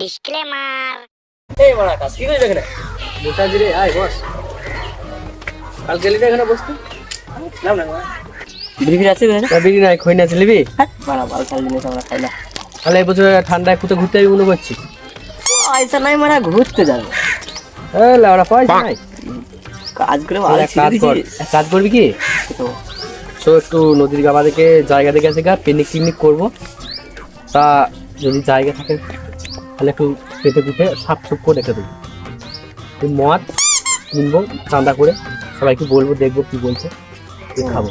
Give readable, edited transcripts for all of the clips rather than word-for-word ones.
Disclaimer. এই মারা কাজ কি করিস এখানে? মোটাজি রে, আয় বস। কাল গেলি না এখানে বসতে? নাম না বিড়ি আছে এখানে? বিড়ি নাই, খই না ছিলিবি? মারা ভালো খাল জিনিস আমরা খাই না। তাহলে এই বছর ঠান্ডায় কোথাও ঘুরতে যাবি মনে করছি? পয়সা নাই মারা, ঘুরতে যাবে। লাউড়া পয়সা নাই, কাজ করে এক কাজ কর, এক কাজ করবি কি, তো একটু নদীর গাবা থেকে জায়গা দেখে আছে গা, পিকনিক টিকনিক করবো। তা যদি জায়গা থাকে তাহলে একটু পেটে পুঁতে সাপ সুপ করে রেখে দেবো। মদ কিনবো চাঁদা করে, সবাইকে বলবো, দেখবো কি বলছে, খাবো।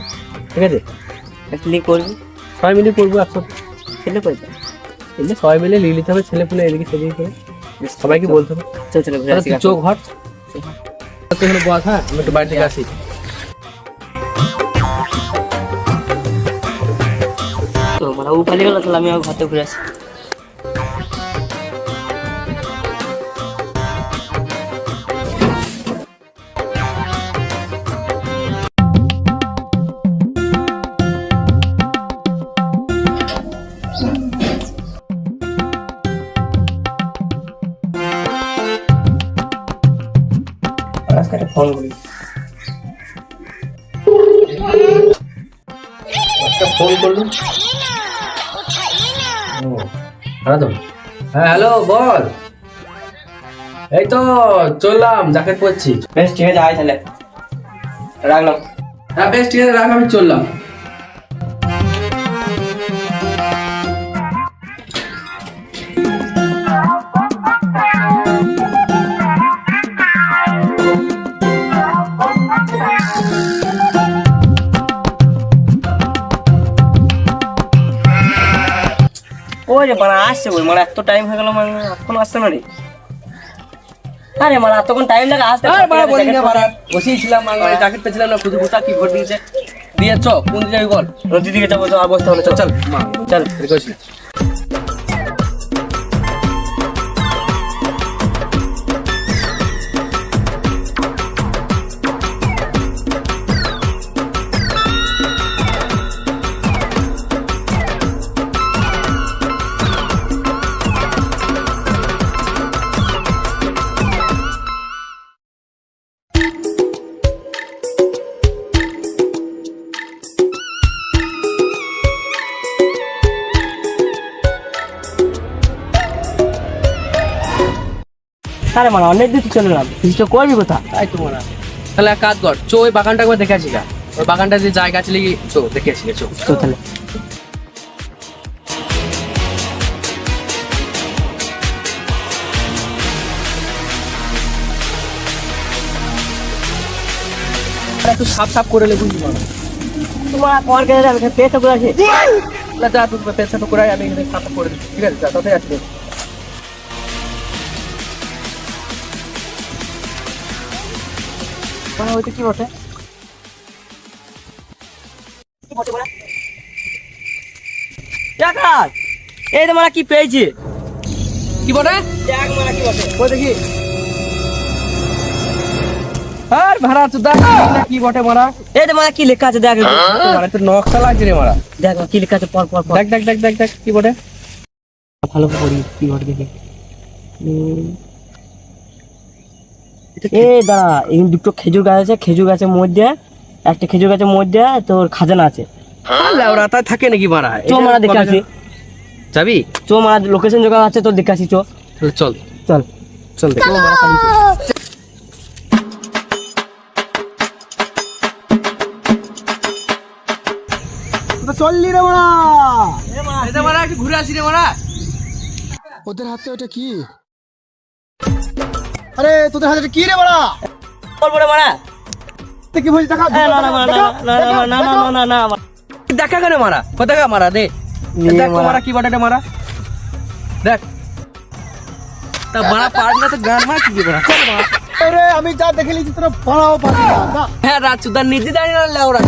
ঠিক আছে, করবি সবাই মিলে করবো একসাথে। ছেলে পয়সা এলে সবাই মিলে লিয়ে নিতে হবে, ছেলে পুলে এদিকে সেদিকে করে সবাইকে বলতে হবে। চোখ ঘর এখানে বস, হ্যাঁ আমি একটু বাড়ি থেকে আসি। তো মানে ও পালিয়ে গেল, তাহলে আমি ঘর থেকে ঘুরে আসি। ফোন করি, ফোন করলো। হ্যাঁ হ্যালো, বল। এই তো চললাম, জ্যাকেট পরছি। বেশ ঠিক আছে, আয় তাহলে রাখলাম। হ্যাঁ বেশ ঠিক আছে, রাখ, আমি চললাম। ওই রে মানে আসছে, ওই মানে এত টাইম হয়ে গেল, মানে এখন আসছে না রে। আরে মানে এতক্ষণ টাইম লাগে আসতে। বসেই ছিলাম, জ্যাকেট পেয়েছিলাম না, খুঁজে কোথা কি ঘটে দিয়েছে দিয়ে চ, কোন দিকে যাবি বল? নদীর দিকে যাবো, আর বসতে হবে। চল চল চল রেখেছি। আরে মানে অনেক দূর চলে গেলাম, কিছু করবি কোথা? তাই তো মনে হয়। তাহলে এক কাজ কর, চো ওই বাগানটা একবার দেখে আসি গা। ওই বাগানটা যে জায়গা আছে লিখি, চো দেখে আসি গে, চো। তো তাহলে একটু সাপ সাপ করে লে, বুঝলি না? তোমার কর কে যাবে, পেট করে আছে। যা তুমি পেছন করে, আমি এখানে সাপ করে দিচ্ছি। ঠিক আছে, যা, তাতে আসবে। মানে ওইটা কি বটে? কি বটে বলা? জাকাত এই তো মারা কি পেয়েছি। কি বটে? দেখ মারা কি বটে। ওই দেখি। আর ভাড়া চুদা কি বটে মারা? এই তো মারা কি লেখা আছে দেখ। মারা তো নকশা লাগছে রে মারা। দেখ কি লেখা আছে, পর পর পর। দেখ দেখ দেখ দেখ দেখ কি বটে? ভালো করে পড়ি কি বটে দেখে। এই দাঁড়া, এই দুটো খেজুর গাছ আছে, খেজুর গাছের মধ্যে একটা খেজুর গাছের মধ্যে তোর খাজানা আছে। লাউড়া তাই থাকে নাকি মারা? চো মারা দেখে আসি। যাবি? চো মারা লোকেশন জোগাড় আছে, তোর দেখে আসি। চো তাহলে চল চল চল দেখ। চো মারা পালি। চললি রে মারা, এই মারা একটু ঘুরে আসি রে মারা। ওদের হাতে ওটা কি? আরে তোদের হাতে কি রে মারা? বলবো রে মারা। কি বলছিস? দেখা না না না না না না না না না। দেখা কেন মারা? কোথা কা মারা দে? দেখ তো মারা কি বটে রে মারা, দেখ। তা মারা পার না তো গান মার কি দিবে না? চল মারা। আরে আমি যা দেখে লিখি তোরা পড়াও পারবি না। হ্যাঁ রাত চুদার নিজে দাঁড়িয়ে না লাউড়া।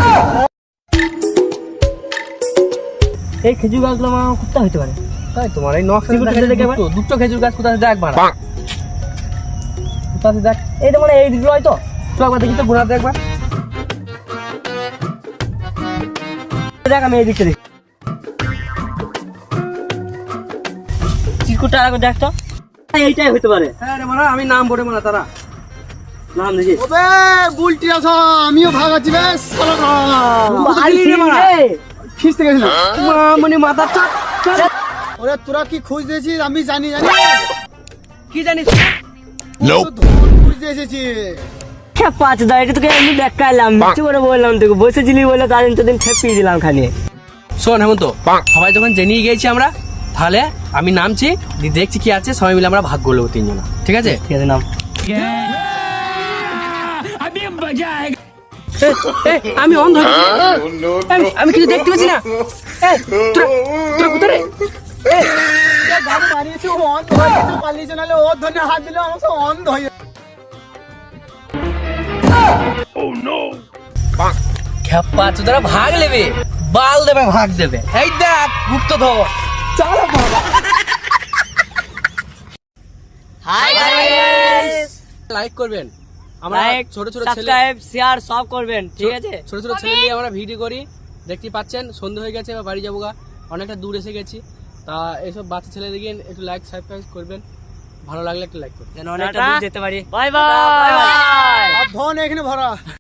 এই খেজুর গাছগুলো আমার কোথায় হইতে পারে? তাই তোমার এই নকশা দেখে দুটো খেজুর গাছ কোথায় দেখ মারা, কোথায় দেখ। এই তো মানে এই দিকগুলো হয়তো। তো একবার দেখি তো, ঘোরা দেখবার। দেখ আমি এই দিকটা দেখি। চিরকুটটা আগে দেখ তো। এইটাই হতে পারে। হ্যাঁ রে মারা, আমি নাম বলে মারা তারা নাম দেখি ওবে বুলটি আসা, আমিও ভাগাচ্ছি বেশ সালা। খিস্তে গেছিলাম। মানে মাথা চাপ। ওরে তোরা কি খোঁজ দিয়েছিস আমি জানি জানি। কি জানিস? খোঁজ দিয়ে এসেছি। পাঁচ দাও, এটা তোকে আমি দেখাইলাম, মিথ্যে করে বললাম তোকে, বসেছিলি বলে তার তোদিন খেপিয়ে দিলাম খালি। শোন হেমন্ত, সবাই যখন জেনেই গেছি আমরা, তাহলে আমি নামছি, দেখছি কি আছে, সবাই মিলে আমরা ভাগ করবো তিনজনা, ঠিক আছে? ঠিক আছে নাম। আমি অন্ধ হয়ে গেছি। আমি কিছু দেখতে পাচ্ছি না। তোরা কোথায় রে? গাড়ি মারিয়েছি, ও অন্ধ হয়ে গেছে, পালিয়েছে, নাহলে ওর ধরে হাত দিলে আমার সব অন্ধ হয়ে যাবে। খেপা তোরা ভাগ নেবে, বাল দেবে, ভাগ দেবে। এই দেখ গুপ্ত ধর, চলো বাবা। হাই গাইস, লাইক করবেন, আমরা লাইক, ছোট ছোট ছেলে, সাবস্ক্রাইব, শেয়ার সব করবেন, ঠিক আছে? ছোট ছোট ছেলে নিয়ে আমরা ভিডিও করি, দেখতে পাচ্ছেন। সন্ধ্যা হয়ে গেছে, এবার বাড়ি যাবো গা, অনেকটা দূর এসে গেছি। তা এইসব বাচ্চা ছেলে দেখে একটু লাইক সাবস্ক্রাইব করবেন, ভালো লাগলে একটু লাইক করবেন। যেন অনেকটা দূর যেতে পারি। Bye bye. আর ধন এখানে ভরা।